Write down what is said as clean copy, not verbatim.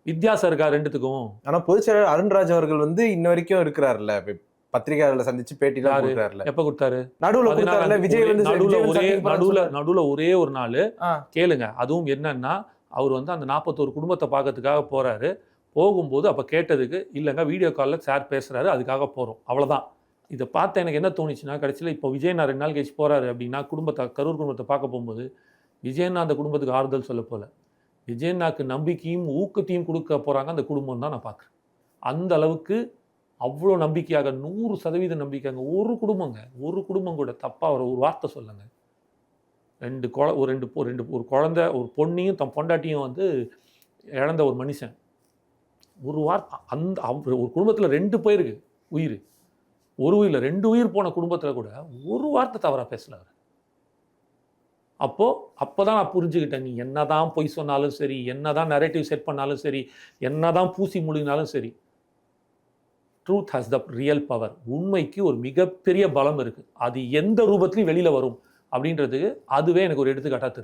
வித்தியாசம் இருக்கா ரெண்டுத்துக்கும்? ஆனா பொதுச் செயலாளர் அருண்ராஜ் அவர்கள் வந்து இன்ன வரைக்கும் இருக்கிறார்ல, பத்திரிகையாளர்களை சந்திச்சு பேட்டிலாம் கொடுக்குறாருல. எப்ப கொடுத்தாரு? நடுவுல கொடுத்தாருல, விஜய் வந்து நடுவுல ஒரே ஒரு நாள் கேளுங்க. அதுவும் என்னன்னா, அவர் வந்து அந்த 41 குடும்பத்தை பார்க்கறதுக்காக போறாரு. போகும்போது அப்ப கேட்டதுக்கு இல்லைங்க வீடியோ காலில் சார் பேசுறாரு, அதுக்காக போறோம், அவ்வளவுதான். இதை பார்த்து எனக்கு என்ன தோணுச்சுன்னா, கடைசியில் இப்போ விஜய் நான் 2 நாள் கழிச்சு போறாரு அப்படின்னா, கரூர் குடும்பத்தை பார்க்க போகும்போது விஜயண்ணா அந்த குடும்பத்துக்கு ஆறுதல் சொல்ல போல, விஜயண்ணாக்கு நம்பிக்கையும் ஊக்கத்தையும் கொடுக்க போறாங்க அந்த குடும்பம் தான் நான் பார்க்குறேன். அந்த அளவுக்கு அவ்வளோ நம்பிக்கையாக 100% நம்பிக்கையாங்க. ஒரு குடும்பம் கூட தப்பா ஒரு வார்த்தை சொல்லுங்க. ஒரு குழந்தை, ஒரு பொண்ணையும் தன் பொண்டாட்டியும் வந்து இழந்த ஒரு மனுஷன், ஒரு வார்த்தை அந்த ஒரு குடும்பத்தில் 2 பேருக்கு உயிர், ஒரு உயிரில் 2 உயிர் போன குடும்பத்தில் கூட ஒரு வார்த்தை தவறாக பேசல. அப்போதான் நான் புரிஞ்சுக்கிட்டேன், நீ என்னதான் பொய் சொன்னாலும் சரி, என்னதான் நரேட்டிவ் செட் பண்ணாலும் சரி, என்னதான் பூசி முழுகினாலும் சரி, truth has the real power. உண்மைக்கு ஒரு மிகப்பெரிய பலம் இருக்கு. அது எந்த ரூபத்திலையும் வெளியில வரும் அப்படின்றதுக்கு அதுவே எனக்கு ஒரு எடுத்துக்காட்டா தெரியும்.